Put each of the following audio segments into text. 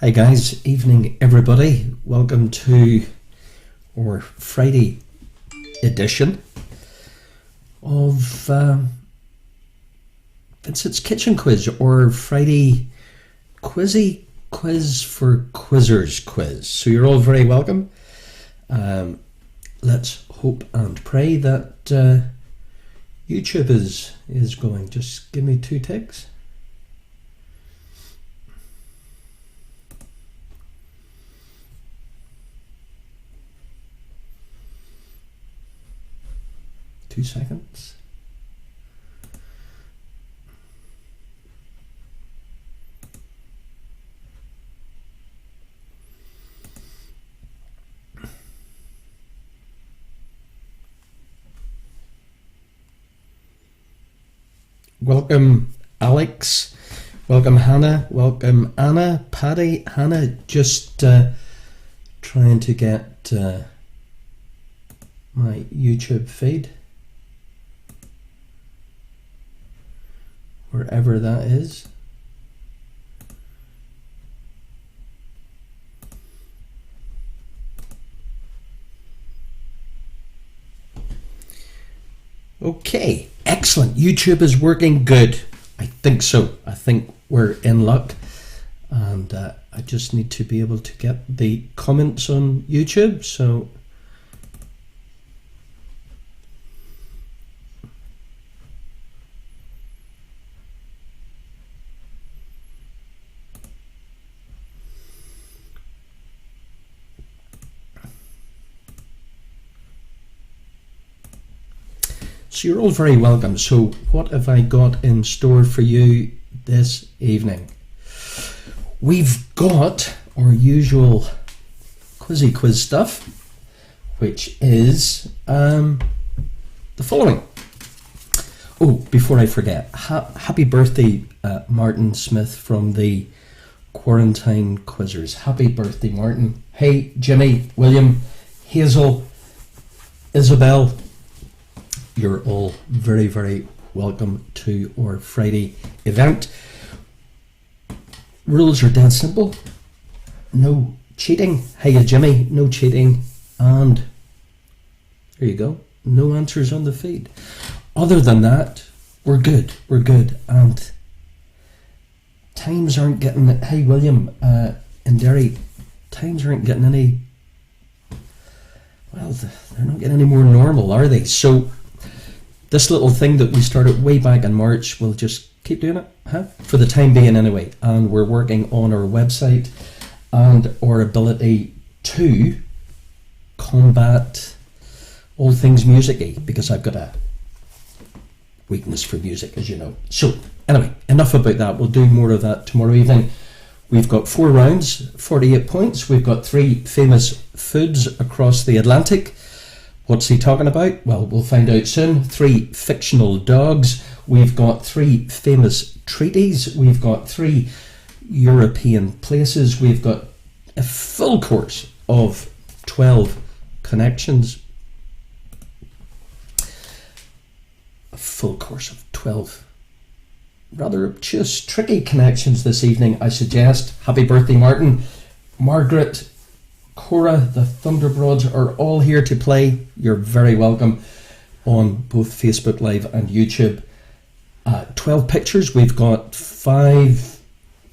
Hi guys, evening everybody. Welcome to our Friday edition of Vincent's Kitchen Quiz, or Friday quiz for quizzers quiz. So you're all very welcome. Let's hope and pray that YouTube is going. Just give me 2 ticks. Two seconds. Welcome Alex, welcome Hannah, welcome Anna, Paddy, Hannah, just trying to get my YouTube feed, wherever that is. Okay, excellent. YouTube is working good. I think so. I think we're in luck. And I just need to be able to get the comments on YouTube. So So you're all very welcome. So what have I got in store for you this evening? We've got our usual quiz stuff, which is the following. Oh, before I forget, happy birthday Martin Smith from the Quarantine Quizzers. Happy birthday, Martin. Hey, Jimmy, William, Hazel, Isabel, you're all very, very welcome to our Friday event. Rules are dead simple. No cheating. Hiya, Jimmy. No cheating. And there you go. No answers on the feed. Other than that, we're good. We're good. And times aren't getting... Hey, William and Derry, times aren't getting any... Well, they're not getting any more normal, are they? So this little thing that we started way back in March, we'll just keep doing it, for the time being anyway. And we're working on our website and our ability to combat all things music-y, because I've got a weakness for music, as you know. So anyway, enough about that. We'll do more of that tomorrow evening. We've got 4 rounds, 48 points. We've got 3 famous foods across the Atlantic. What's he talking about? Well, we'll find out soon. 3 fictional dogs. We've got 3 famous treaties. We've got 3 European places. We've got a full course of 12 connections. A full course of 12 rather obtuse, tricky connections this evening, I suggest. Happy birthday, Martin. Margaret, Cora, the Thunderbroads are all here to play. You're very welcome on both Facebook Live and YouTube. 12 pictures. We've got 5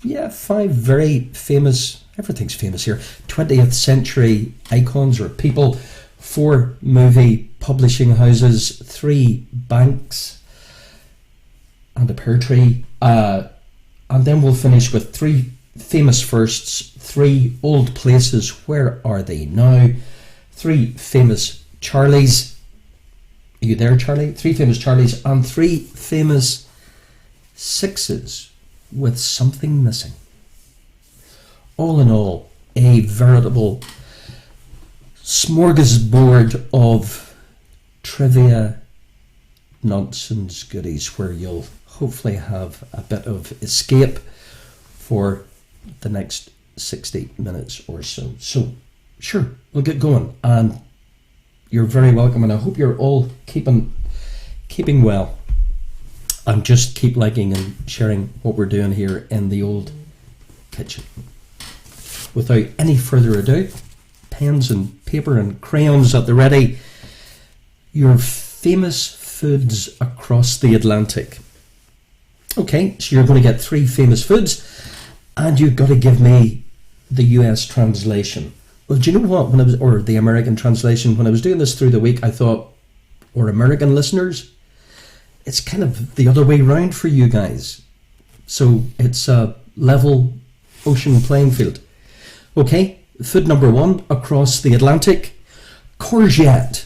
very famous, everything's famous here, 20th century icons or people, 4 movie publishing houses, 3 banks, and a pear tree. And then we'll finish with 3 famous firsts, 3 old places, where are they now? 3 famous Charlies. Are you there, Charlie? 3 famous Charlies and 3 famous 6s with something missing. All in all, a veritable smorgasbord of trivia nonsense goodies, where you'll hopefully have a bit of escape for the next 60 minutes or so. So sure, we'll get going, and you're very welcome, and I hope you're all keeping well. And just keep liking and sharing what we're doing here in the old kitchen. without any further ado, pens and paper and crayons at the ready, your famous foods across the Atlantic. Okay, so you're going to get 3 famous foods, and you've got to give me the US translation. Well, do you know what? Or the American translation, when I was doing this through the week, I thought, or American listeners, it's kind of the other way round for you guys. So it's a level ocean playing field. Okay, food number 1 across the Atlantic, courgette.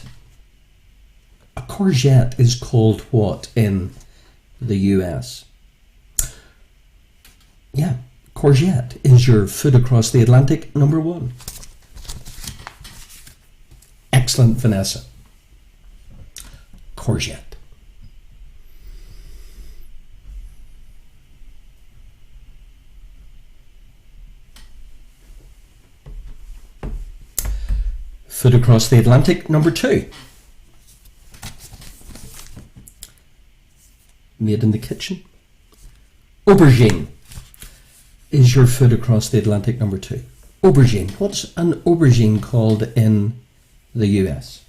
A courgette is called what in the US? Yeah, courgette is your food across the Atlantic number 1. Excellent, Vanessa. Courgette. Food across the Atlantic number 2. Made in the kitchen. Aubergine is your food across the Atlantic number 2. Aubergine. What's an aubergine called in the US?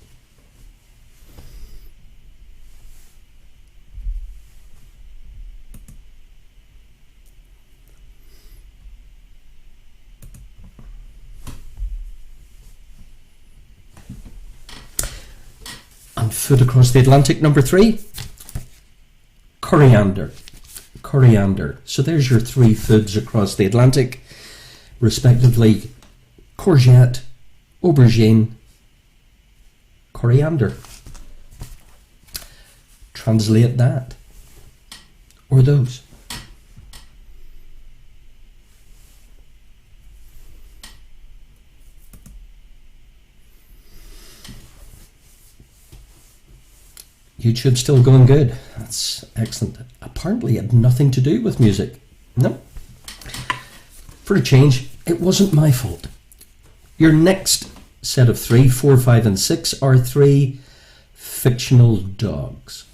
And food across the Atlantic number 3, coriander. Coriander. So there's your 3 foods across the Atlantic, respectively: courgette, aubergine, coriander. Translate that, or those. YouTube's still going good. That's excellent. Apparently it had nothing to do with music. No. For a change, it wasn't my fault. Your next set of 3, 4, 5 and 6 are 3 fictional dogs.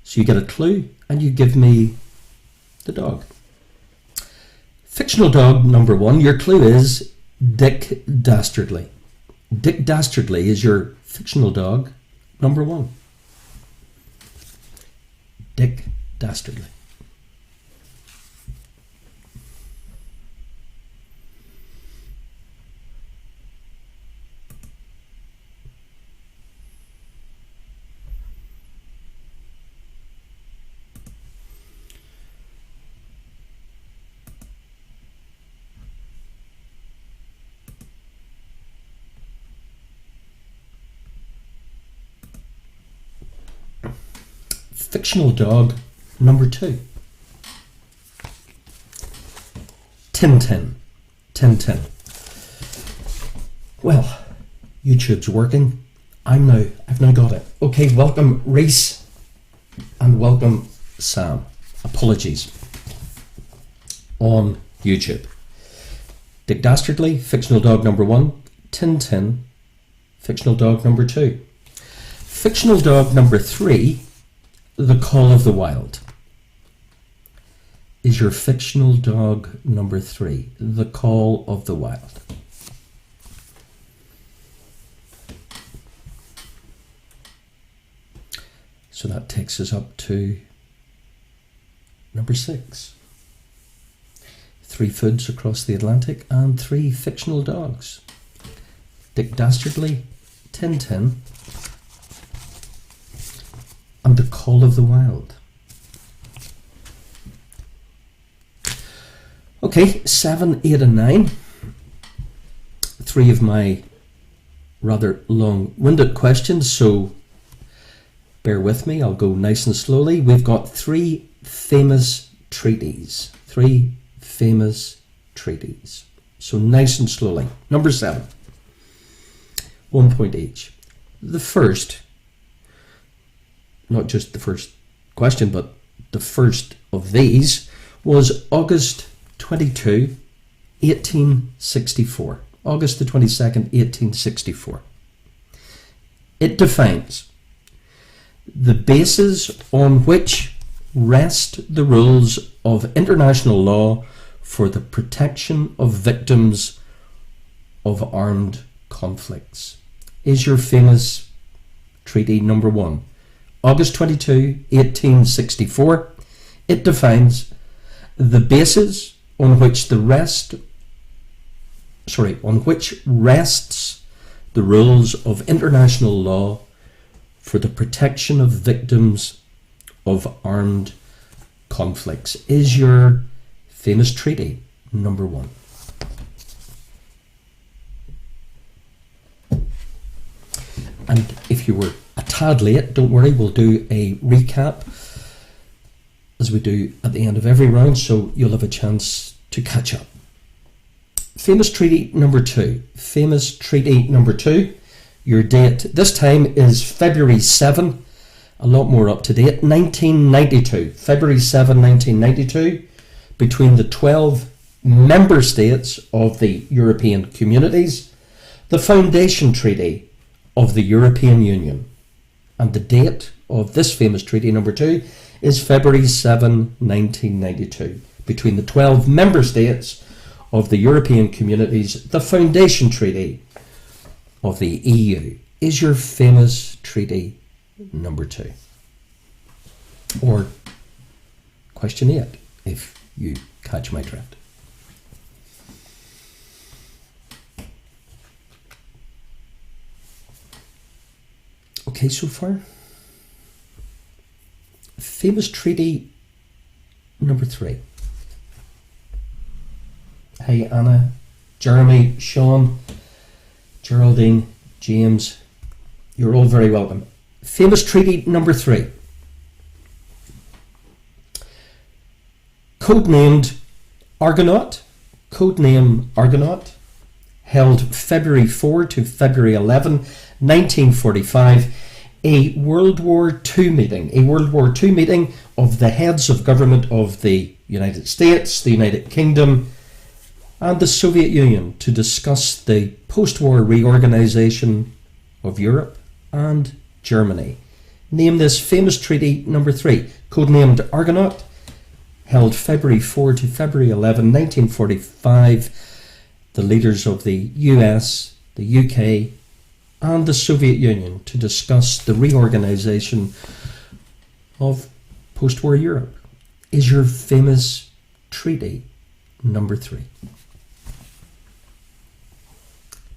So you get a clue and you give me the dog. Fictional dog number 1, your clue is Dick Dastardly. Dick Dastardly is your fictional dog number 1. Dick Dastardly. Fictional dog number 2. Tintin. Tintin. Well, YouTube's working. I've now got it. Okay, welcome Reese and welcome Sam. Apologies. On YouTube. Dick Dastardly, fictional dog number 1. Tintin, fictional dog number 2. Fictional dog number 3, The Call of the Wild, is your fictional dog number 3. The Call of the Wild. So that takes us up to number 6. 3 foods across the Atlantic and 3 fictional dogs. Dick Dastardly, Tintin, and The Call of the Wild. Okay, 7, 8 and 9. 3 of my rather long-winded questions, so bear with me, I'll go nice and slowly. We've got 3 famous treaties. 3 famous treaties. So nice and slowly. Number 7. 1 point each. The first, not just the first question, but the first of these was August 22, 1864. August the 22nd, 1864. It defines the basis on which rest the rules of international law for the protection of victims of armed conflicts? Is your famous treaty number 1. August 22, 1864. It defines the basis on which rests the rules of international law for the protection of victims of armed conflicts. Is your famous treaty number 1. And if you were a tad late, don't worry, we'll do a recap as we do at the end of every round, so you'll have a chance to catch up. Famous treaty number 2. Famous treaty number 2. Your date this time is February 7, a lot more up to date, 1992. February 7, 1992, between the 12 member states of the European Communities, the Foundation Treaty of the European Union. And the date of this famous treaty number 2 is February 7, 1992, between the 12 member states of the European Communities, the Foundation Treaty of the EU. Is your famous treaty number 2? Or question 8, if you catch my drift. Okay, so far. Famous treaty number 3. Hey, Anna, Jeremy, Sean, Geraldine, James, you're all very welcome. Famous treaty number 3. Codenamed Argonaut, codename Argonaut, held February 4 to February 11, 1945, a World War II meeting of the heads of government of the United States, the United Kingdom, and the Soviet Union to discuss the post-war reorganization of Europe and Germany. Name this famous treaty number 3, codenamed Argonaut, held February 4 to February 11, 1945. The leaders of the US, the UK, and the Soviet Union to discuss the reorganization of post-war Europe. Is your famous treaty number 3?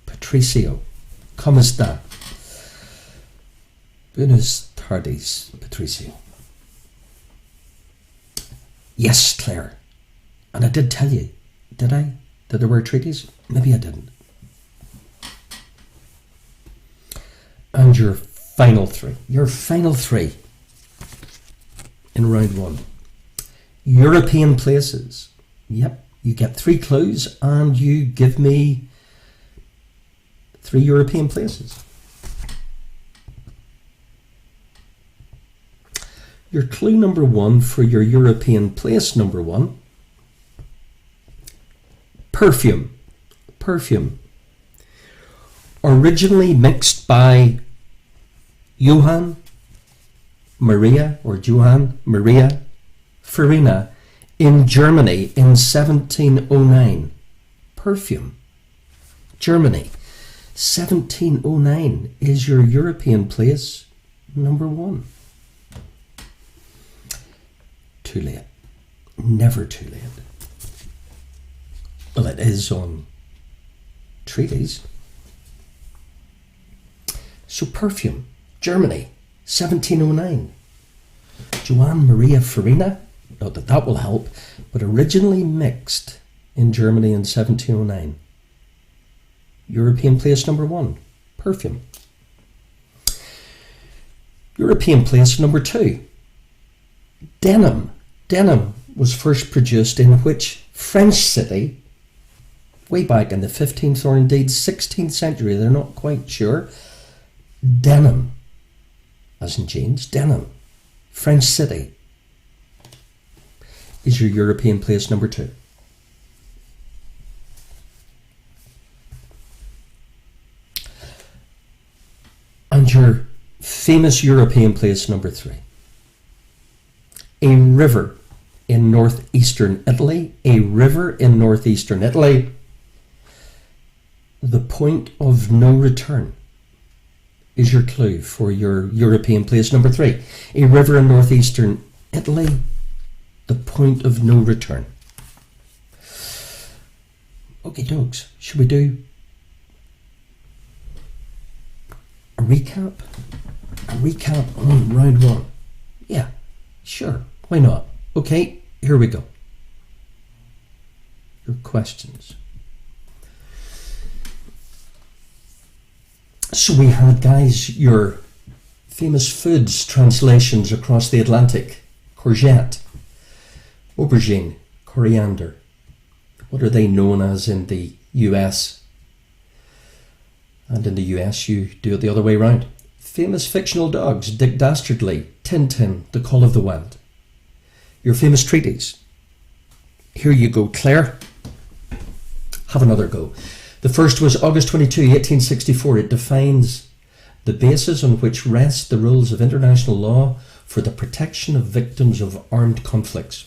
Patricio, ¿cómo está? Buenas tardes, Patricio. Yes, Claire. And I did tell you, did I? That there were treaties? Maybe I didn't. And your final 3. Your final 3 in round 1. European places. Yep, you get 3 clues and you give me 3 European places. Your clue number 1 for your European place number 1. Perfume. Perfume. Originally mixed by Johann Maria Farina in Germany in 1709. Perfume. Germany. 1709 is your European place number 1. Too late. Never too late. Well, it is on treaties. So perfume, Germany, 1709. Johann Maria Farina, not that that will help, but originally mixed in Germany in 1709. European place number 1, perfume. European place number 2, denim. Denim was first produced in which French city? Way back in the 15th or indeed 16th century, they're not quite sure. Denim, as in jeans, denim. French city is your European place number 2. And your famous European place number 3. A in northeastern Italy. A river in northeastern Italy. The point of no return is your clue for your European place number 3. A river in northeastern Italy. The point of no return. Okay, dogs, should we do a recap? A recap on round 1? Yeah, sure, why not? Okay, here we go. Your questions. So we had, guys, your famous foods translations across the Atlantic. Courgette, aubergine, coriander. What are they known as in the US? And in the US you do it the other way around. Famous fictional dogs, Dick Dastardly, Tintin, The Call of the Wild. Your famous treaties. Here you go, Claire. Have another go. The first was August 22, 1864. It defines the basis on which rest the rules of international law for the protection of victims of armed conflicts.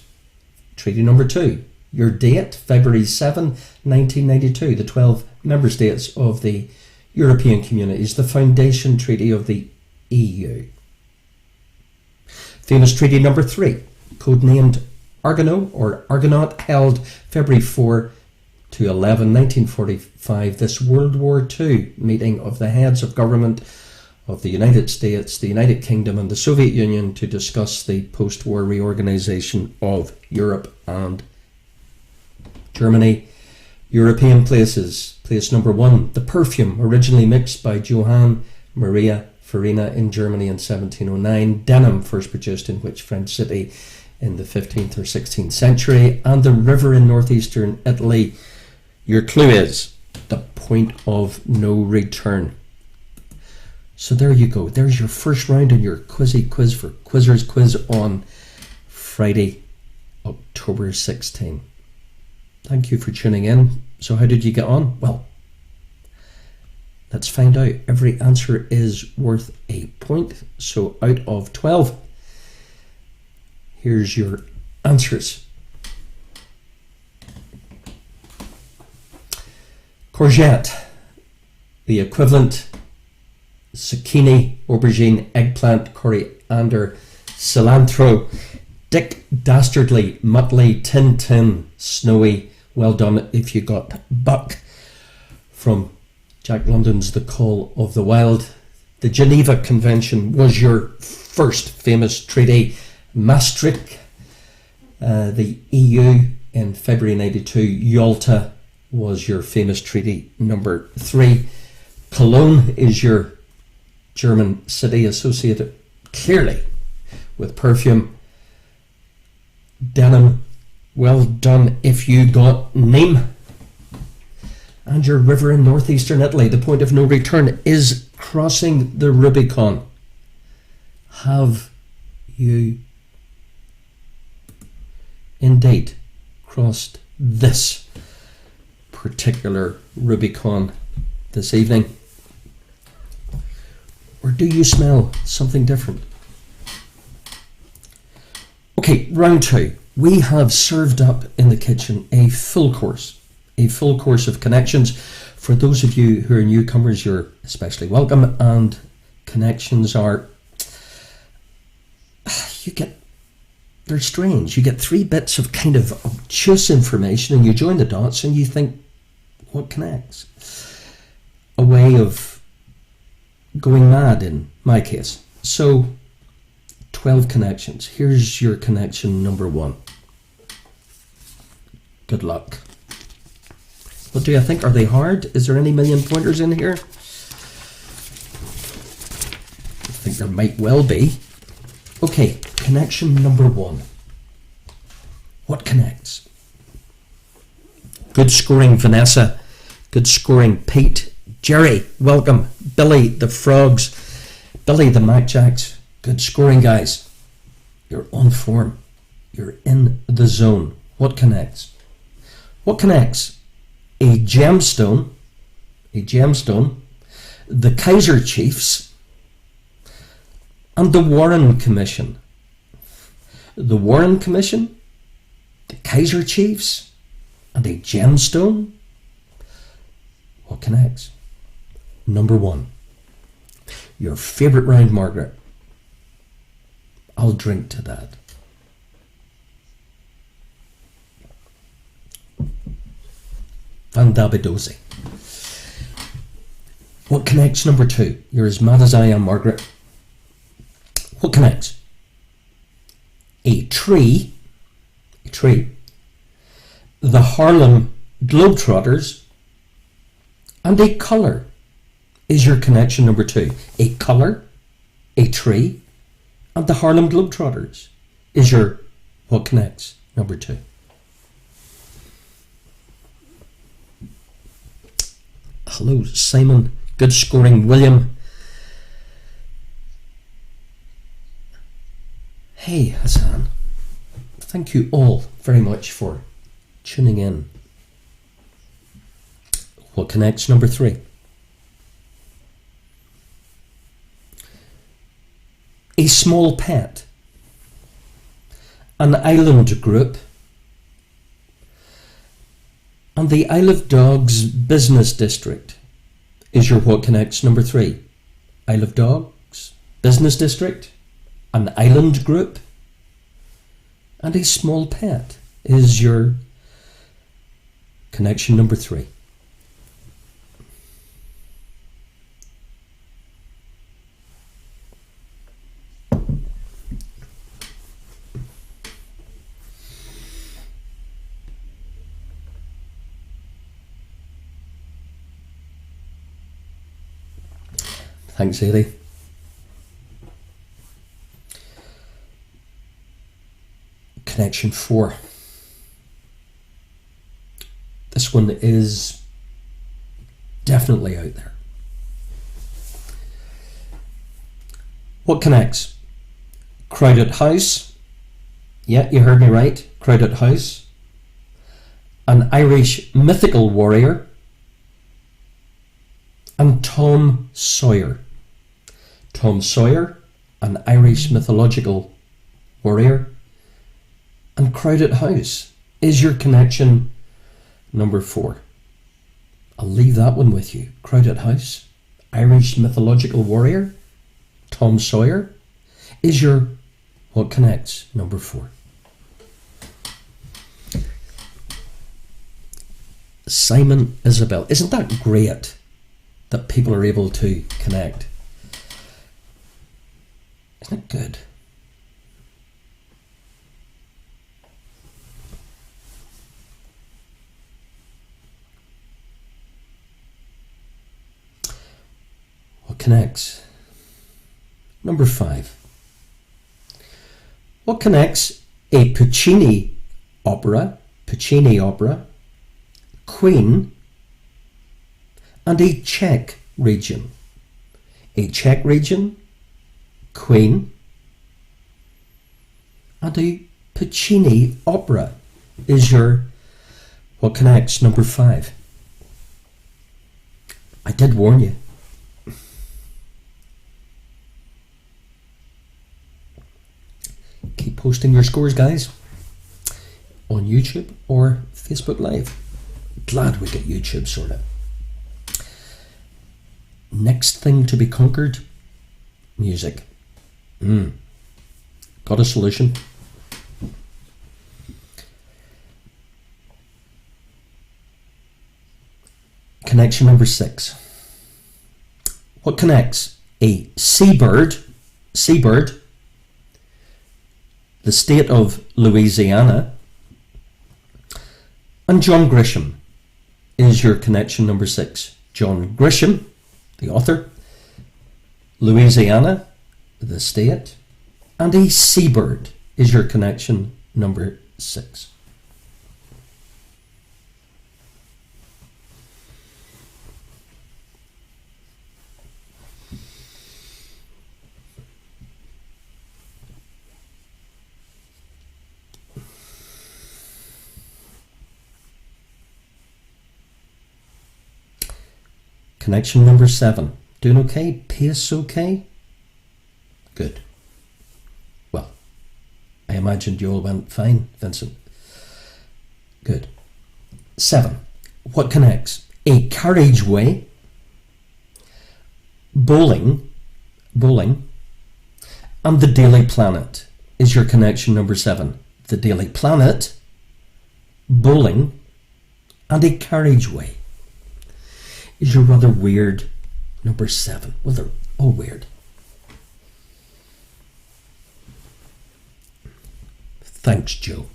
Treaty number 2. Your date, February 7, 1992. The 12 member states of the European Communities. The Foundation Treaty of the EU. Famous treaty number 3. Codenamed Argonaut or Argonaut, held February 4 to 11, 1945, this World War II meeting of the heads of government of the United States, the United Kingdom and the Soviet Union to discuss the post-war reorganisation of Europe and Germany. European places. Place number 1, the perfume, originally mixed by Johann Maria Farina in Germany in 1709. Denim, first produced in which French city in the 15th or 16th century. And the river in northeastern Italy. Your clue is the point of no return. So there you go. There's your first round in your quizzy quiz for Quizzers quiz on Friday, October 16. Thank you for tuning in. So how did you get on? Well, let's find out. Every answer is worth a point. So out of 12, here's your answers. Courgette, the equivalent, zucchini, aubergine, eggplant, coriander, cilantro. Dick Dastardly, Muttley, Tintin, Snowy. Well done if you got Buck from Jack London's The Call of the Wild. The Geneva Convention was your first famous treaty. Maastricht, the EU in February 92. Yalta was your famous treaty number 3. Cologne is your German city associated clearly with perfume. Denim, well done if you got Nîmes. And your river in northeastern Italy, the point of no return is crossing the Rubicon. Have you indeed crossed this particular Rubicon this evening? Or do you smell something different? Okay, round 2. We have served up in the kitchen a full course of connections. For those of you who are newcomers, you're especially welcome. And connections are, they're strange. You get 3 bits of kind of obtuse information and you join the dots and you think, what connects? A way of going mad in my case. So 12 connections. Here's your connection number 1. Good luck. What do you think? Are they hard? Is there any million pointers in here? I think there might well be. Okay, connection number 1. What connects? Good scoring, Vanessa. Good scoring, Pete. Jerry, welcome. Billy, the Frogs. Billy, the Macjacks. Good scoring, guys. You're on form. You're in the zone. What connects? What connects? A gemstone, the Kaiser Chiefs, and the Warren Commission. The Warren Commission the Kaiser Chiefs, and a gemstone? What connects? Number 1. Your favourite round, Margaret. I'll drink to that. Van Dabidozi. What connects? Number 2. You're as mad as I am, Margaret. What connects? A tree. A tree. The Harlem Globetrotters. And a colour is your connection. Number 2. A colour, a tree, and the Harlem Globetrotters is your what connects. Number 2. Hello, Simon. Good scoring, William. Hey, Hassan. Thank you all very much for tuning in. What connects? Number 3. A small pet. An island group. And the Isle of Dogs Business District is your what connects. Number 3. Isle of Dogs Business District, an island group, and a small pet is your connection. Number 3. Thanks, Eddie. Connection 4. This one is definitely out there. What connects? Crowded house. Yeah, you heard me right. Crowded house. An Irish mythical warrior. And Tom Sawyer. Tom Sawyer, an Irish mythological warrior, and crowded house is your connection. Number 4. I'll leave that one with you. Crowded house, Irish mythological warrior, Tom Sawyer is your what connects. Number 4. Simon Isabel. Isn't that great that people are able to connect? Isn't it good? What connects? Number 5. What connects? A Puccini opera, Queen, and a Czech region. A Czech region, Queen, and a Puccini opera is your what connects. Number 5. I did warn you. Keep posting your scores, guys, on YouTube or Facebook Live. Glad we get YouTube sorted. Next thing to be conquered, music. Got a solution. Connection number 6. What connects? A seabird, the state of Louisiana, and John Grisham is your connection. Number 6. John Grisham, the author, Louisiana, the state, and a seabird is your connection. Number 6. Connection number 7. Doing okay? Pace okay? Good. Well, I imagined you all went fine, Vincent. Good. 7. What connects a carriageway, bowling, and the Daily Planet? Is your connection number 7. The Daily Planet, bowling, and a carriageway is your rather weird number 7. Well, they're all weird. Thanks, Joe.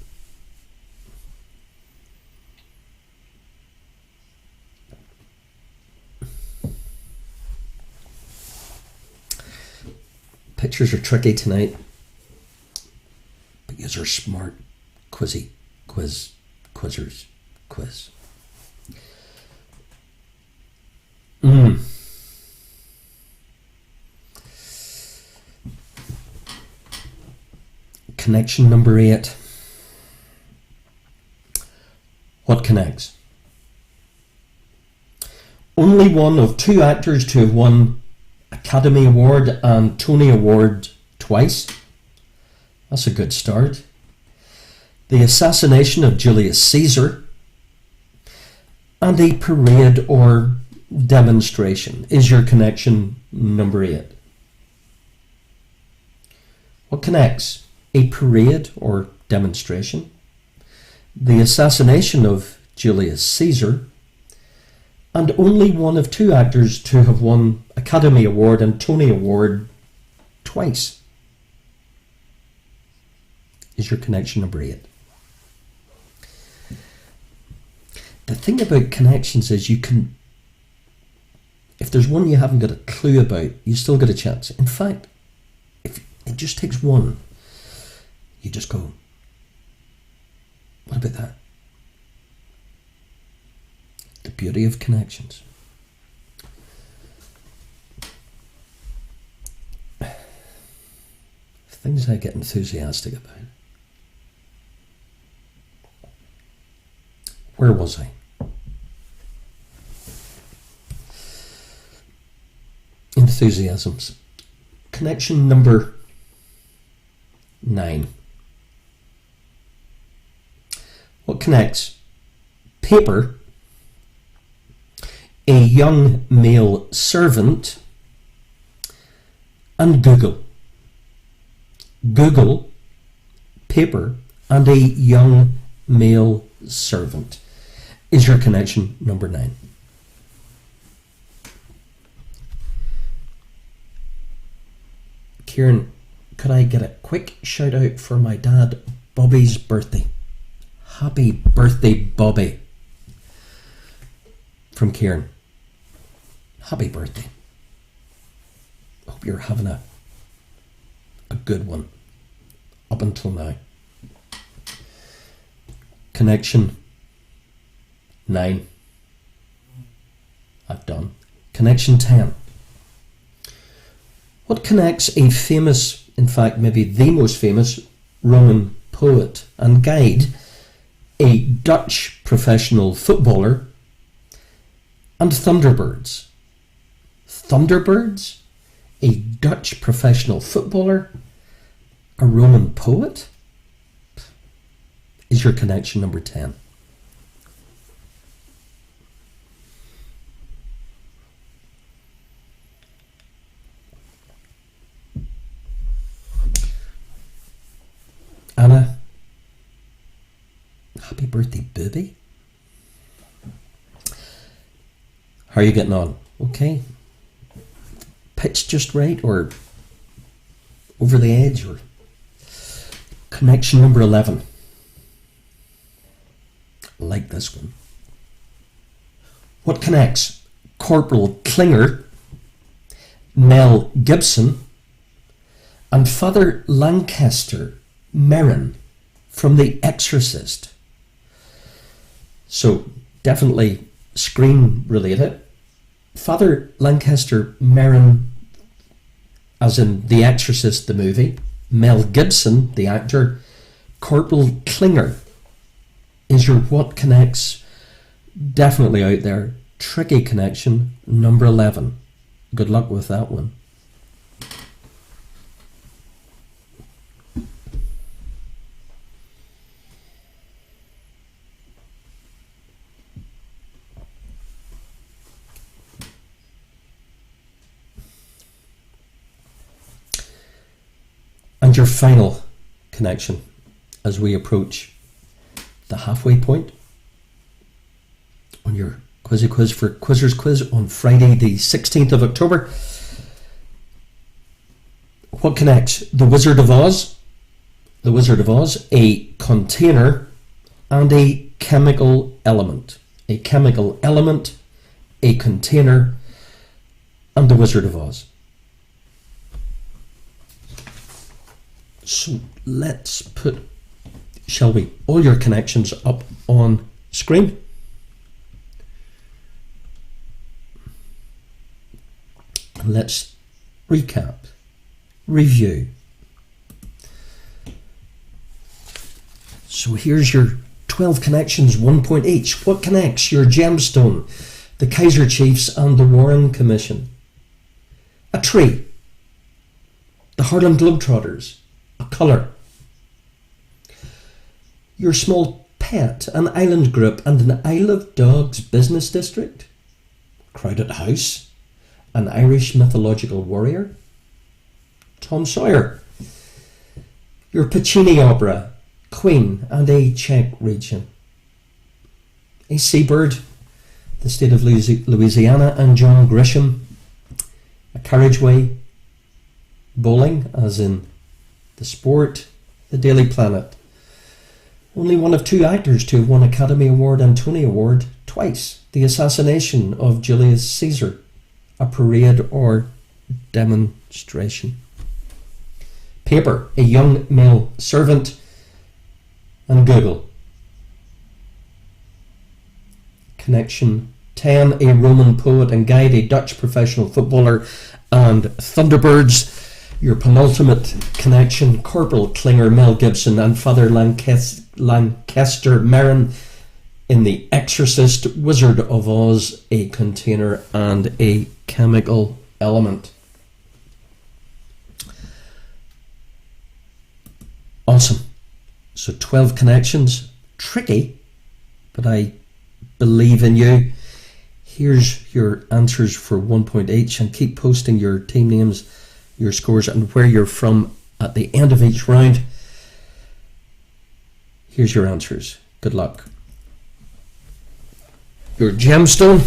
Pictures are tricky tonight, but yous are smart, quizzers. Connection number 8. What connects? Only one of 2 actors to have won Academy Award and Tony Award twice. That's a good start. The assassination of Julius Caesar, and a parade or demonstration is your connection number 8. What connects a parade or demonstration, the assassination of Julius Caesar, and only one of 2 actors to have won Academy Award and Tony Award twice is your connection number 8. The thing about connections is you can, if there's one you haven't got a clue about, you still get a chance. In fact, if it just takes one, you just go, what about that? The beauty of connections. Things I get enthusiastic about. Where was I? Enthusiasms. Connection number 9. What connects paper, a young male servant, and Google? Google, paper, and a young male servant is your connection number 9. Kieran, could I get a quick shout out for my dad Bobby's birthday? Happy birthday, Bobby. From Kieran. Happy birthday. Hope you're having a good one up until now. Connection 9. I've done. Connection 10. What connects a famous, in fact maybe the most famous, Roman poet and guide, a Dutch professional footballer, and Thunderbirds? Thunderbirds, a Dutch professional footballer, a Roman poet is your connection number 10. Anna, happy birthday, booby. How are you getting on? Okay. Pitch just right, or over the edge, or connection number 11. Like this one. What connects Corporal Klinger, Mel Gibson, and Father Lancaster Merrin from The Exorcist? So definitely screen related. Father Lancaster Merrin, as in The Exorcist the movie, Mel Gibson the actor, Corporal Klinger is your what connects, definitely out there. Tricky connection number 11. Good luck with that one. your final connection as we approach the halfway point on your Quizzy Quiz for Quizzers Quiz on Friday the 16th of October. What connects the Wizard of Oz, a container, and a chemical element? A chemical element, a container, and the Wizard of Oz. So let's put, shall we, all your connections up on screen. Let's recap, review. So here's your 12 connections, 1 point each. What connects your gemstone, the Kaiser Chiefs and the Warren Commission? A tree, the Harlem Globetrotters, a colour, your small pet, an island group and an Isle of Dogs business district, crowded house, an Irish mythological warrior, Tom Sawyer, your Puccini opera, Queen and a Czech region, a seabird, the state of Louisiana and John Grisham, a carriageway, bowling as in the sport, the Daily Planet. Only one of 2 actors to have won Academy Award and Tony Award twice. The assassination of Julius Caesar, a parade or demonstration. Paper, a young male servant, and Google. Connection 10, a Roman poet and guide, a Dutch professional footballer, and Thunderbirds. Your penultimate connection, Corporal Klinger, Mel Gibson, and Father Lancaster Merrin in The Exorcist, Wizard of Oz, a container and a chemical element. Awesome. So 12 connections, tricky, but I believe in you. Here's your answers for 1 point each, and keep posting your team names, your scores, and where you're from at the end of each round. Here's your answers. Good luck. Your gemstone,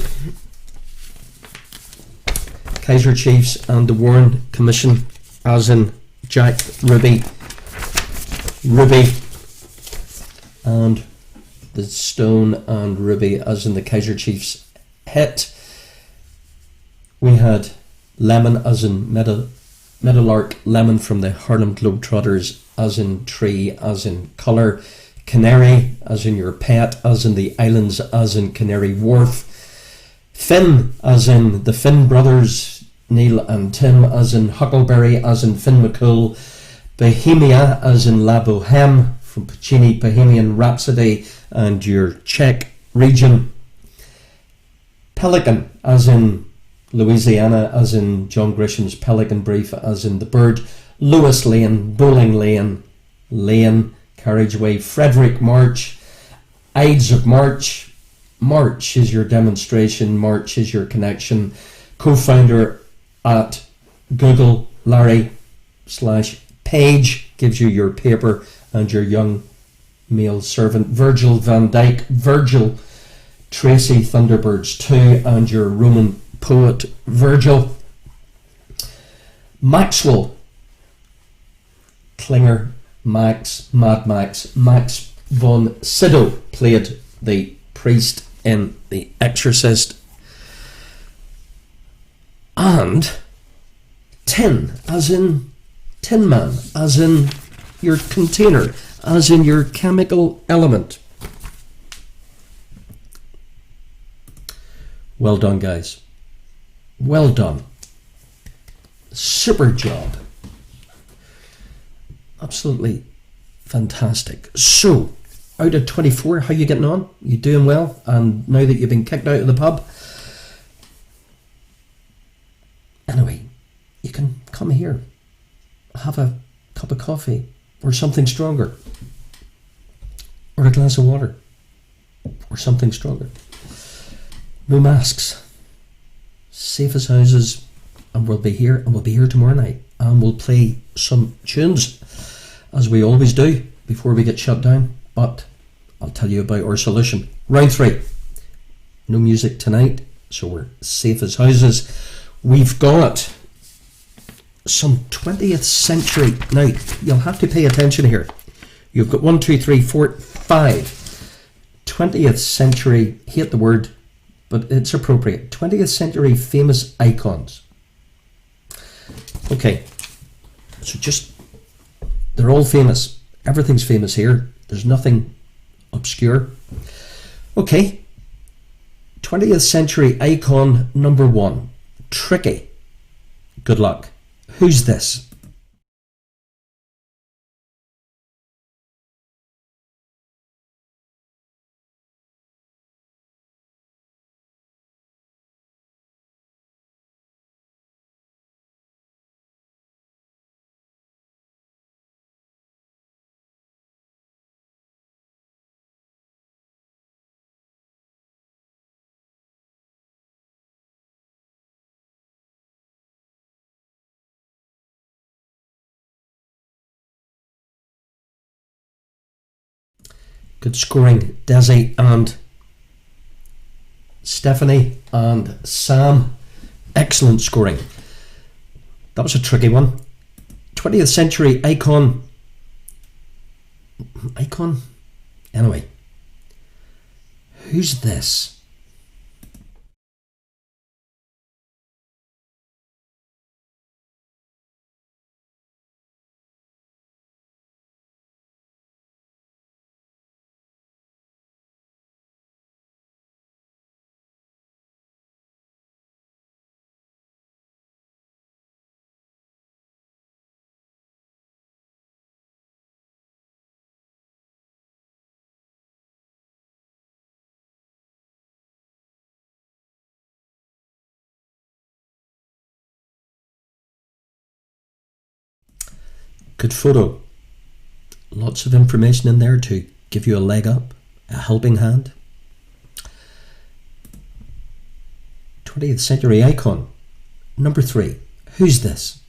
Kaiser Chiefs and the Warren Commission, as in Jack Ruby, and the stone and ruby as in the Kaiser Chiefs hit. We had lemon as in meadowlark, lemon from the Harlem Globetrotters as in tree, as in colour, canary as in your pet, as in the islands, as in Canary Wharf, Finn as in the Finn brothers, Neil and Tim, as in Huckleberry, as in Finn McCool, Bohemia as in La Boheme from Puccini, Bohemian Rhapsody, and your Czech region, Pelican as in Louisiana, as in John Grisham's Pelican Brief, as in the bird, Lewis Lane, Bowling Lane, carriageway, Frederick March, Ides of March. March is your demonstration, March is your connection. Co-founder at Google, Larry/Page, gives you your paper and your young male servant. Virgil van Dijk, Virgil Tracy, Thunderbirds 2, and your Roman poet Virgil. Maxwell Klinger, Max, Mad Max, Max von Sydow played the priest in The Exorcist. And tin, as in Tin Man, as in your container, as in your chemical element. Well done, guys. Well done. Super job. Absolutely fantastic. So, out of 24, how you getting on? You doing well? And now that you've been kicked out of the pub, anyway, you can come here, have a cup of coffee or something stronger, or a glass of water or something stronger. No masks, safe as houses, and we'll be here tomorrow night and we'll play some tunes, as we always do, before we get shut down. But I'll tell you about our solution. Round 3. No music tonight, so we're safe as houses. We've got some 20th century. Now, you'll have to pay attention here. You've got 1, 2, 3, 4, 5 20th century, hate the word, but it's appropriate, 20th century famous icons. Okay, so they're all famous. Everything's famous here. There's nothing obscure. Okay, 20th century icon number 1. Tricky. Good luck. Who's this? Good scoring, Desi and Stephanie and Sam. Excellent scoring. That was a tricky one. 20th century icon. Anyway, who's this? Good photo. Lots of information in there to give you a leg up, a helping hand. 20th century icon. Number 3. Who's this?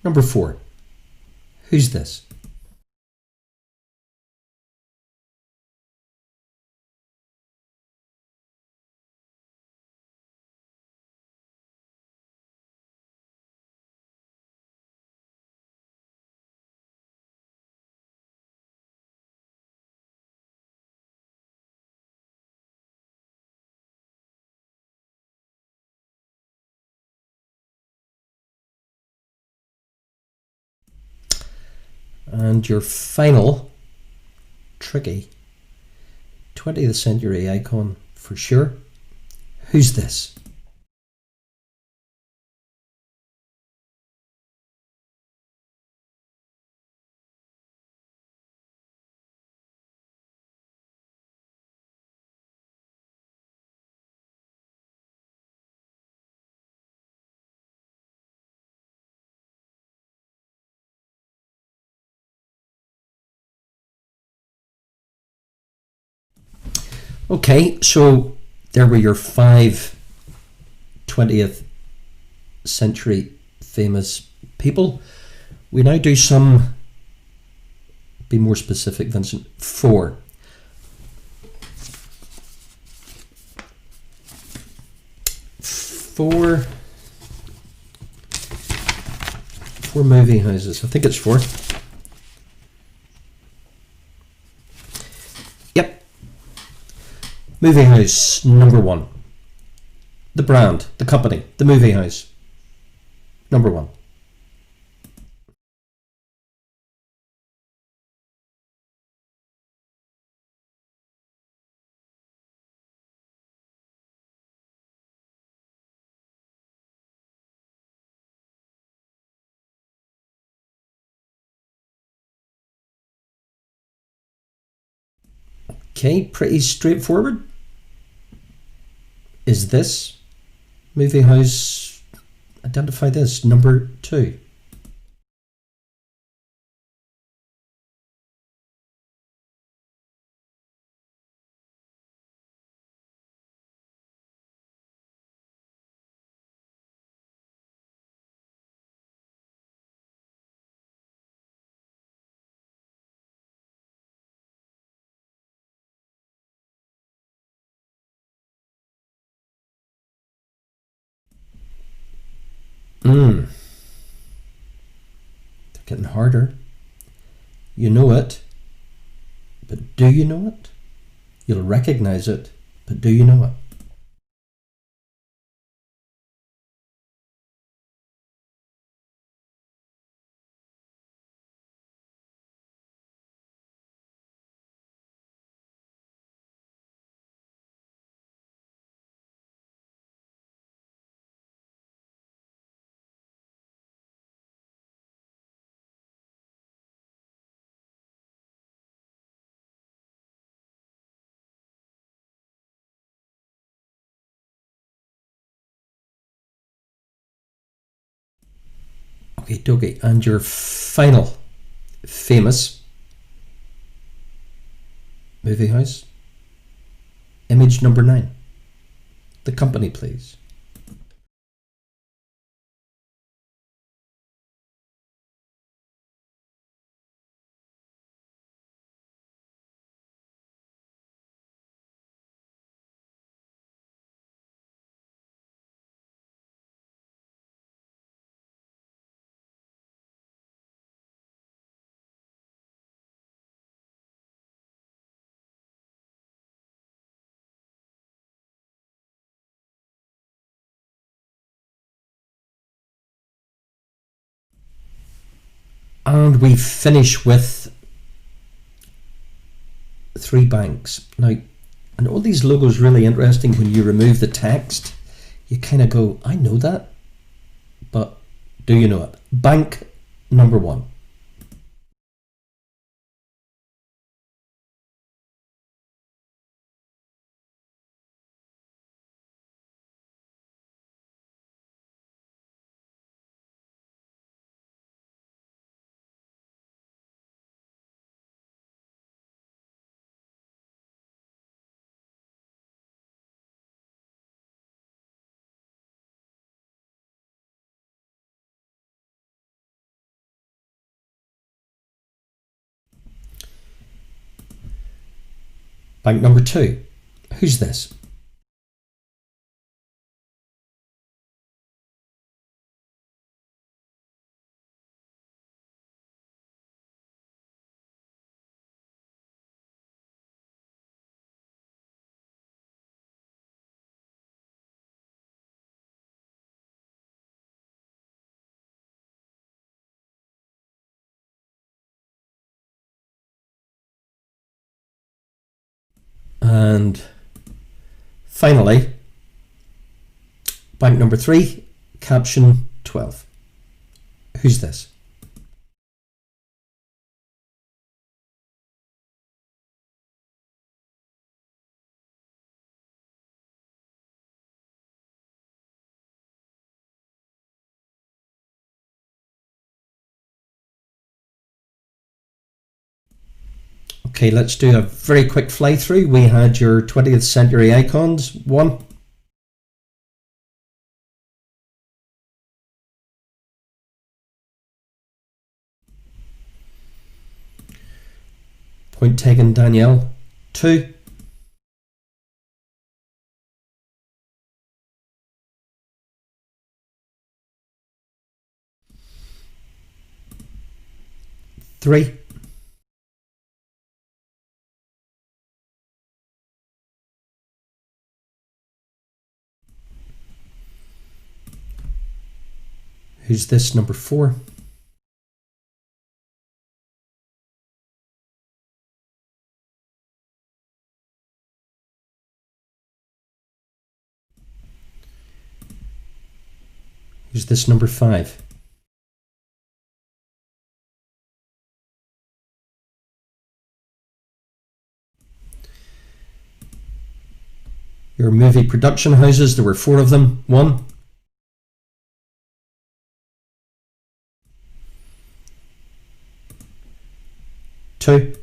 Number 4. Who's this? And your final tricky 20th century icon for sure. Who's this? Okay, so there were your 5 20th century famous people. We now do some, be more specific, Vincent, 4. 4 movie houses. I think it's 4. Yep. Movie house number 1. The brand, the company, the movie house. Number 1. Okay, pretty straightforward. Is this movie house? Identify this. Number 2. They're getting harder. You know it, but do you know it? You'll recognize it, but do you know it? Okay, Dougie, and your final famous movie house? Image number 9. The company, please. And we finish with 3 banks. Now, and all these logos really interesting when you remove the text. You kind of go, I know that, but do you know it? Bank number 1. Bank number 2. Who's this? And finally, bank number 3, caption 12. Who's this? Okay, let's do a very quick fly through. We had your 20th century icons. 1. Point taken, Danielle. 2. 3. Who's this? Number 4. Who's this? Number 5. Your movie production houses, there were 4 of them. 1, 2,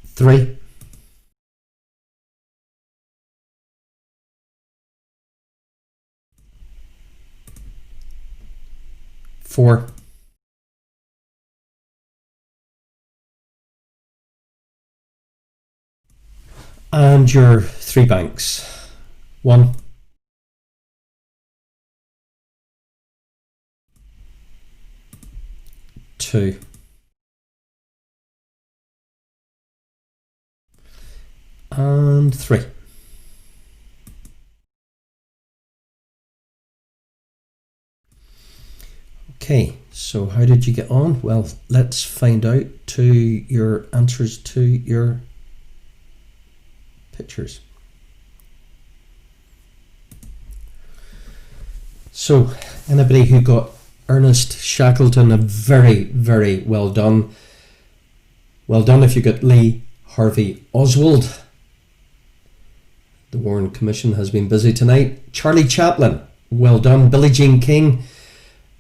3, 4, and your 3 banks. 1, 2, and 3. Okay, so how did you get on? Well, let's find out to your answers to your pictures. So, anybody who got Ernest Shackleton, a very, very well done. Well done if you got Lee Harvey Oswald. The Warren Commission has been busy tonight. Charlie Chaplin, well done. Billie Jean King,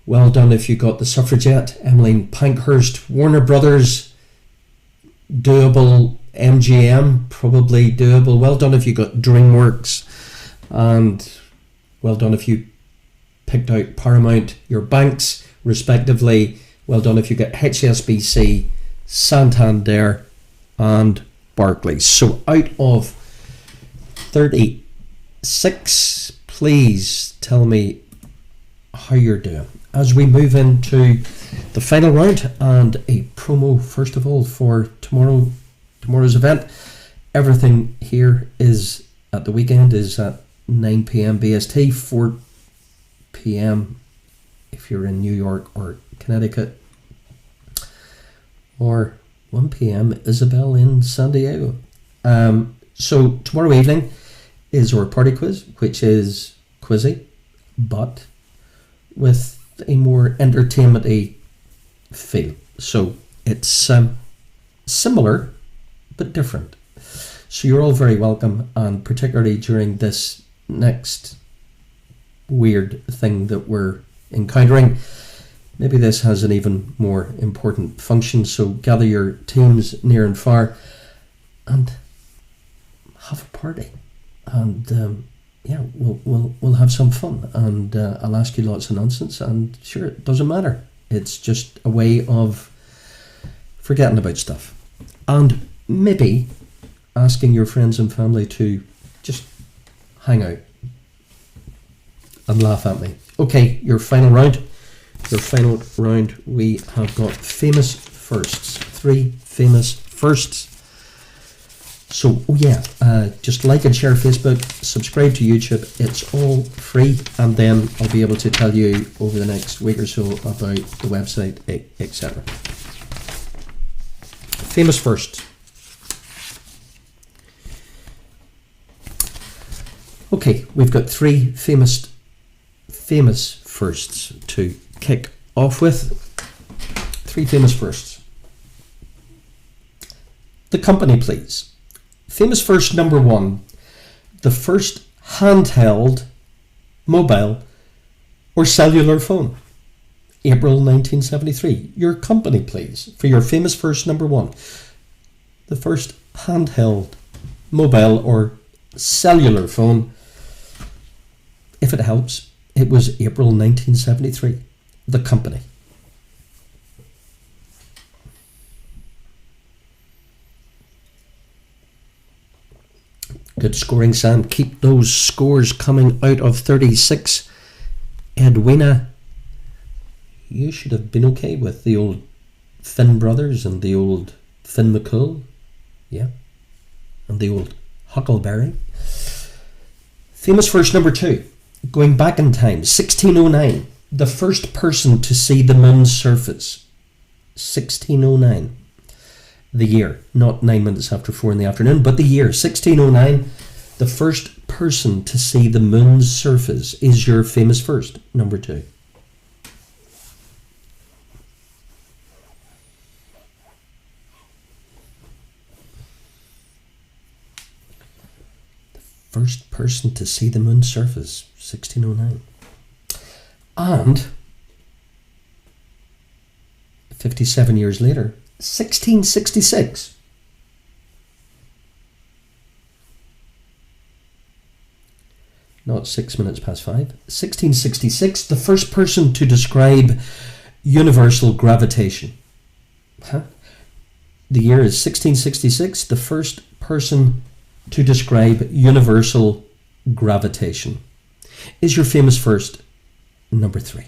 well done if you got The Suffragette. Emmeline Pankhurst. Warner Brothers, doable. MGM, probably doable. Well done if you got DreamWorks. And well done if you picked out Paramount. Your banks, respectively, well done if you get HSBC, Santander and Barclays. So out of 36, please tell me how you're doing as we move into the final round and a promo first of all for tomorrow's event. Everything here is at the weekend is at 9 p.m. BST, 4 p.m. if you're in New York or Connecticut, or 1 p.m. Isabel in San Diego. So tomorrow evening is our party quiz, which is quizzy, but with a more entertainment-y feel. So it's similar, but different. So you're all very welcome, and particularly during this next weird thing that we're encountering, maybe this has an even more important function. So gather your teams near and far and have a party, and yeah, we'll have some fun, and I'll ask you lots of nonsense, and sure, it doesn't matter. It's just a way of forgetting about stuff, and maybe asking your friends and family to just hang out and laugh at me. Okay, your final round. We have got famous firsts. 3 famous firsts. So, oh yeah, just like and share Facebook, subscribe to YouTube. It's all free, and then I'll be able to tell you over the next week or so about the website, etc. Famous first. Okay, we've got 3 famous firsts to kick off with. 3 famous firsts. The company, please. Famous first number 1. The first handheld, mobile or cellular phone. April 1973. Your company, please, for your famous first number 1. The first handheld, mobile or cellular phone. If it helps, it was April 1973. The company. Good scoring, Sam. Keep those scores coming out of 36. Edwina, you should have been okay with the old Finn brothers and the old Finn McCool. Yeah. And the old Huckleberry. Famous first number 2. Going back in time, 1609. The first person to see the moon's surface. 1609. The year, not 9 minutes after 4 in the afternoon, but the year, 1609. The first person to see the moon's surface is your famous first, number 2. First person to see the moon's surface, 1609. And 57 years later, 1666. Not 5 minutes. 1666, the first person to describe universal gravitation. The year is 1666, the first person to describe universal gravitation. Is your famous first number 3?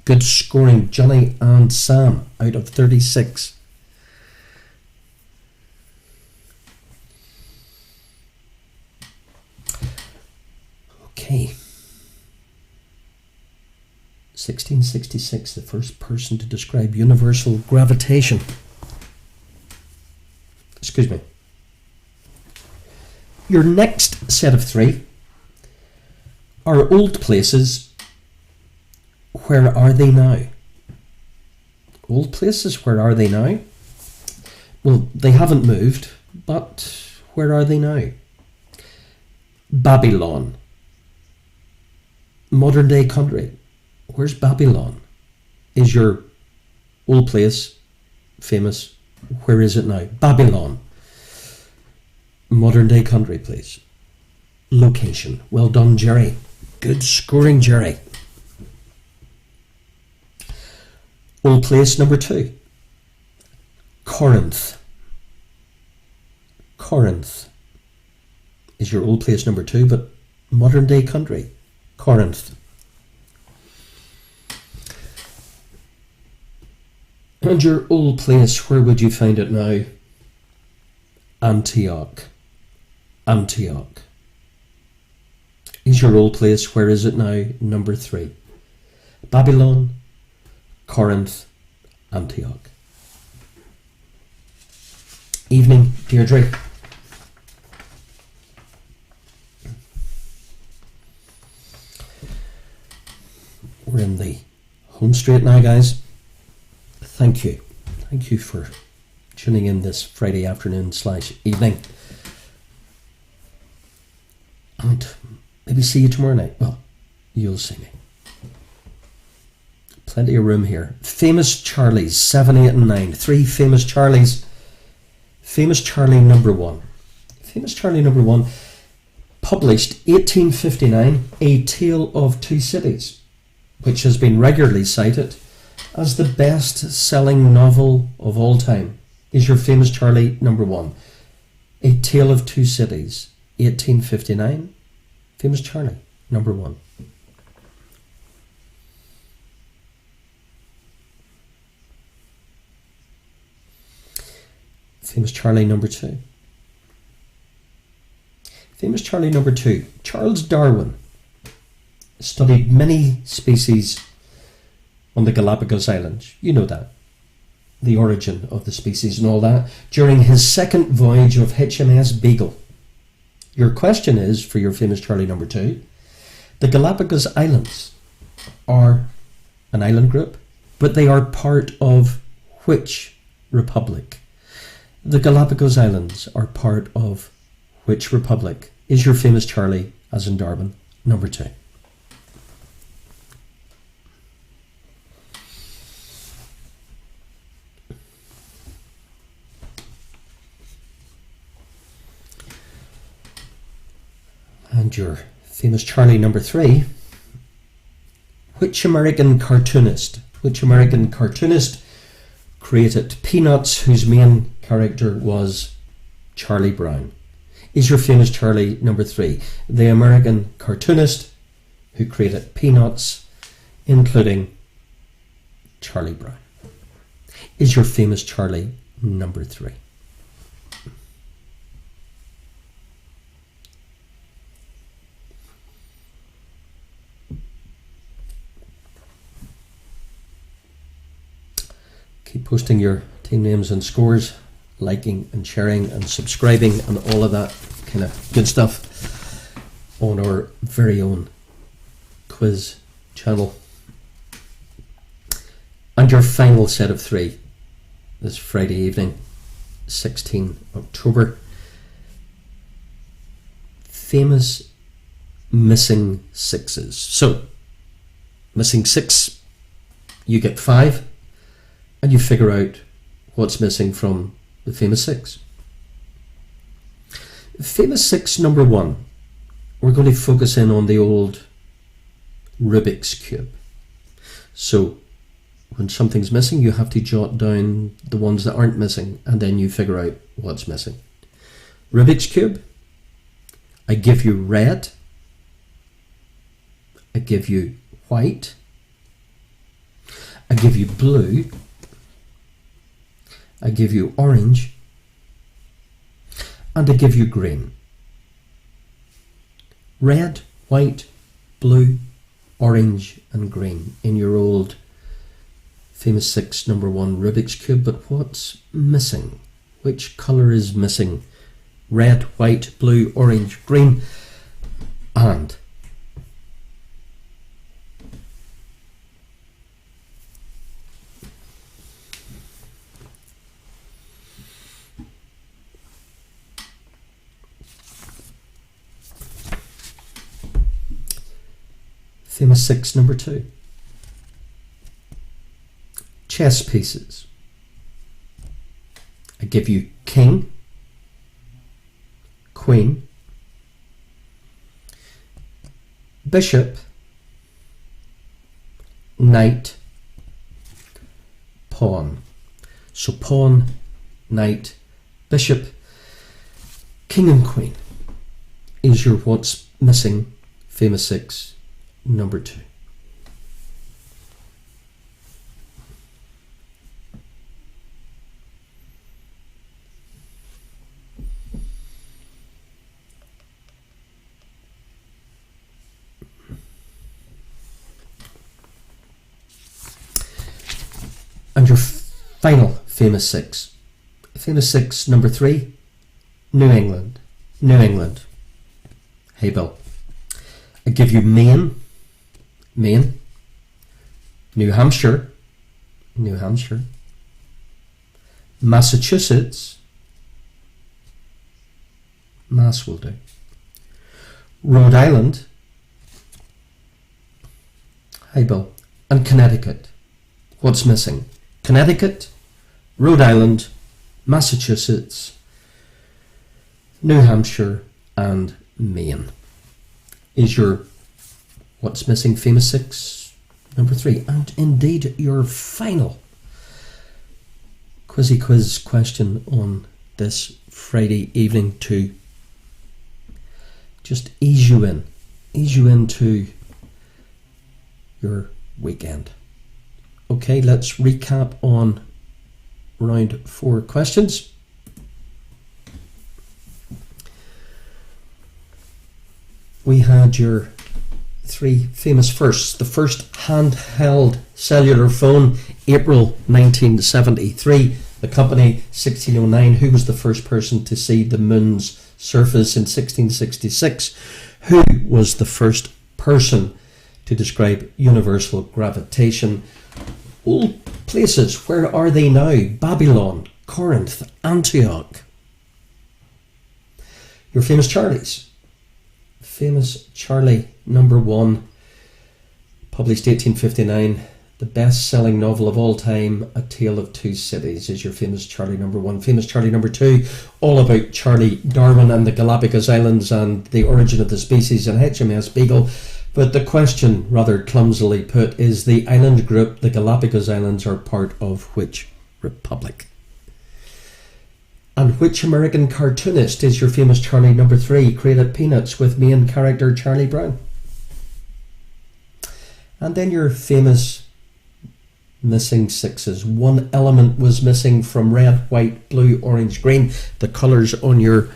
Good scoring, Johnny and Sam, out of 36. Okay. 1666, the first person to describe universal gravitation. Excuse me. Your next set of 3 are old places. Where are they now? Old places, where are they now? Well, they haven't moved, but where are they now? Babylon. Modern day country. Where's Babylon? Is your old place famous? Where is it now? Babylon. Modern day country, please. Location. Well done, Jerry. Good scoring, Jerry. Old place number 2. Corinth. Corinth is your old place number 2, but modern day country. Corinth. And your old place, where would you find it now? Antioch. Antioch is your old place. Where is it now? Number 3. Babylon, Corinth, Antioch. Evening, Deirdre. We're in the home straight now, guys. Thank you. Thank you for tuning in this Friday afternoon / evening. And maybe see you tomorrow night. Well, you'll see me. Plenty of room here. Famous Charlies, 7, 8 and 9. 3 famous Charlies. Famous Charlie number 1. Famous Charlie number 1. Published 1859, A Tale of Two Cities, which has been regularly cited as the best-selling novel of all time. Is your famous Charlie number 1. A Tale of Two Cities, 1859. Famous Charlie number 1. Famous Charlie number 2. Famous Charlie number 2. Charles Darwin studied many species on the Galapagos Islands. You know that. The origin of the species and all that. During his second voyage of HMS Beagle. Your question is, for your famous Charlie number 2, the Galapagos Islands are an island group, but they are part of which republic? The Galapagos Islands are part of which republic? Is your famous Charlie, as in Darwin, number 2? And your famous Charlie number 3, which American cartoonist created Peanuts, whose main character was Charlie Brown? Is your famous Charlie number 3 the American cartoonist who created Peanuts, including Charlie Brown? Is your famous Charlie number 3? Keep posting your team names and scores, liking and sharing and subscribing and all of that kind of good stuff on our very own quiz channel. And your final set of 3 this Friday evening. 16 October. Famous missing sixes. So, missing 6, you get 5, and you figure out what's missing from the famous 6. Famous 6 number 1, we're going to focus in on the old Rubik's Cube. So, when something's missing, you have to jot down the ones that aren't missing, and then you figure out what's missing. Rubik's Cube, I give you red, I give you white, I give you blue, I give you orange, and I give you green. Red, white, blue, orange and green in your old famous 6 number 1 Rubik's Cube. But what's missing? Which colour is missing? Red, white, blue, orange, green, and famous 6 number 2. Chess pieces. I give you king, queen, bishop, knight, pawn. So pawn, knight, bishop, king and queen is your what's missing famous 6 number 2. And your final famous 6. Famous 6 number 3, New England. New England. Hey Bill. I give you Maine, Maine, New Hampshire, New Hampshire, Massachusetts, Mass will do, Rhode Island, hi Bill, and Connecticut. What's missing? Connecticut, Rhode Island, Massachusetts, New Hampshire and Maine is your what's missing famous 6 number 3. And indeed your final quizzy quiz question on this Friday evening to just ease you into your weekend. Okay, let's recap on round 4 questions. We had your 3 famous firsts. The first handheld cellular phone, April 1973. The company 1609. Who was the first person to see the moon's surface in 1666? Who was the first person to describe universal gravitation? Old places, where are they now? Babylon, Corinth, Antioch. Your famous Charlies. Famous Charlie number 1, published 1859, the best-selling novel of all time, A Tale of Two Cities, is your famous Charlie number 1. Famous Charlie number 2, all about Charlie Darwin and the Galapagos Islands and the origin of the species and HMS Beagle. But the question, rather clumsily put, is the island group, the Galapagos Islands, are part of which republic? And which American cartoonist is your famous Charlie number 3, created Peanuts with main character Charlie Brown? And then your famous missing 6s. One element was missing from red, white, blue, orange, green. The colours on your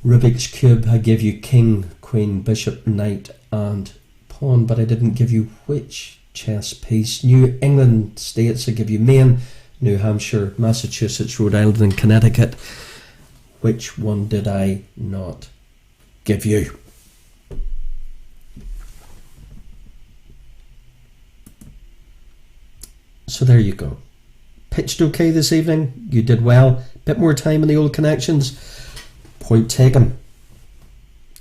Rubik's Cube, I gave you king, queen, bishop, knight and pawn, but I didn't give you which chess piece. New England states, I give you Maine, New Hampshire, Massachusetts, Rhode Island and Connecticut. Which one did I not give you? So there you go. pitched okay this evening. You did well. Bit more time in the old connections. Point taken.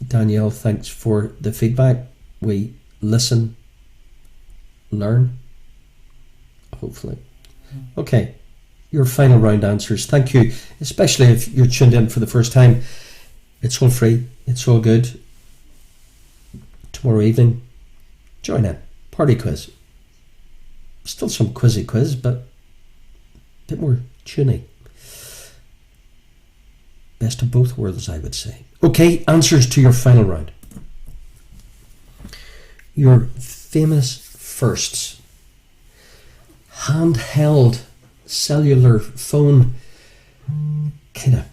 Danielle, thanks for the feedback. We listen, learn, hopefully. Okay, your final round answers. Thank you, especially if you're tuned in for the first time. It's all free. It's all good. Tomorrow evening, join in. Party quiz. Still some quizzy quiz, but a bit more tuney. Best of both worlds, I would say. Okay, answers to your final round. Your famous firsts. Handheld cellular phone, kind of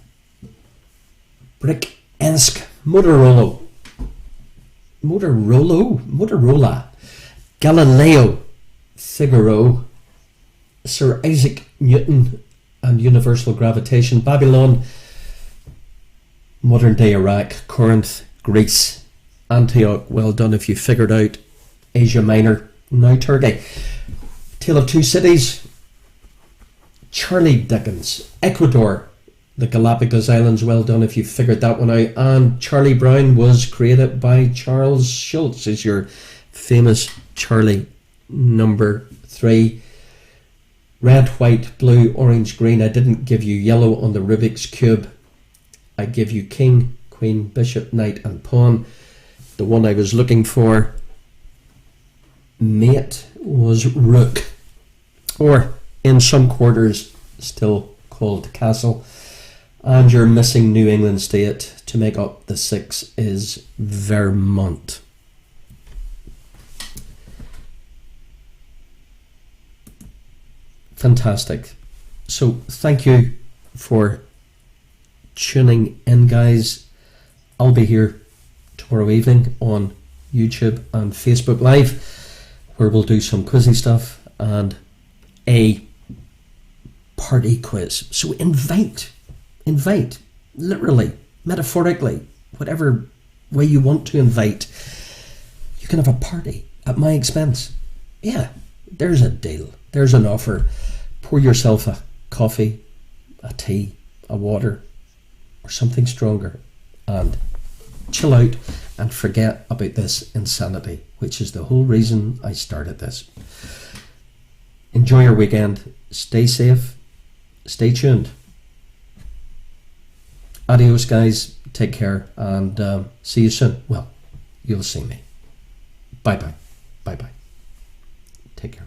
brick-esque Motorola, Galileo, Figaro, Sir Isaac Newton and universal gravitation, Babylon, modern day Iraq, Corinth, Greece, Antioch, well done if you figured out Asia Minor, now Turkey, Tale of Two Cities, Charlie Dickens, Ecuador, the Galapagos Islands, well done if you figured that one out, and Charlie Brown was created by Charles Schultz, is your famous Charlie number 3. Red, white, blue, orange, green. I didn't give you yellow on the Rubik's Cube. I give you king, queen, bishop, knight and pawn. The one I was looking for, mate, was rook, or in some quarters still called castle. And your missing New England state to make up the 6 is Vermont. Fantastic. So thank you for tuning in, guys. I'll be here tomorrow evening on YouTube and Facebook Live, where we'll do some quizzy stuff and a party quiz. So invite, literally, metaphorically, whatever way you want to invite. You can have a party at my expense. Yeah, there's a deal. There's an offer. Pour yourself a coffee, a tea, a water, or something stronger, and chill out and forget about this insanity, which is the whole reason I started this. Enjoy your weekend. Stay safe. Stay tuned. Adios, guys. Take care, and see you soon. Well, you'll see me. Bye-bye. Bye-bye. Take care.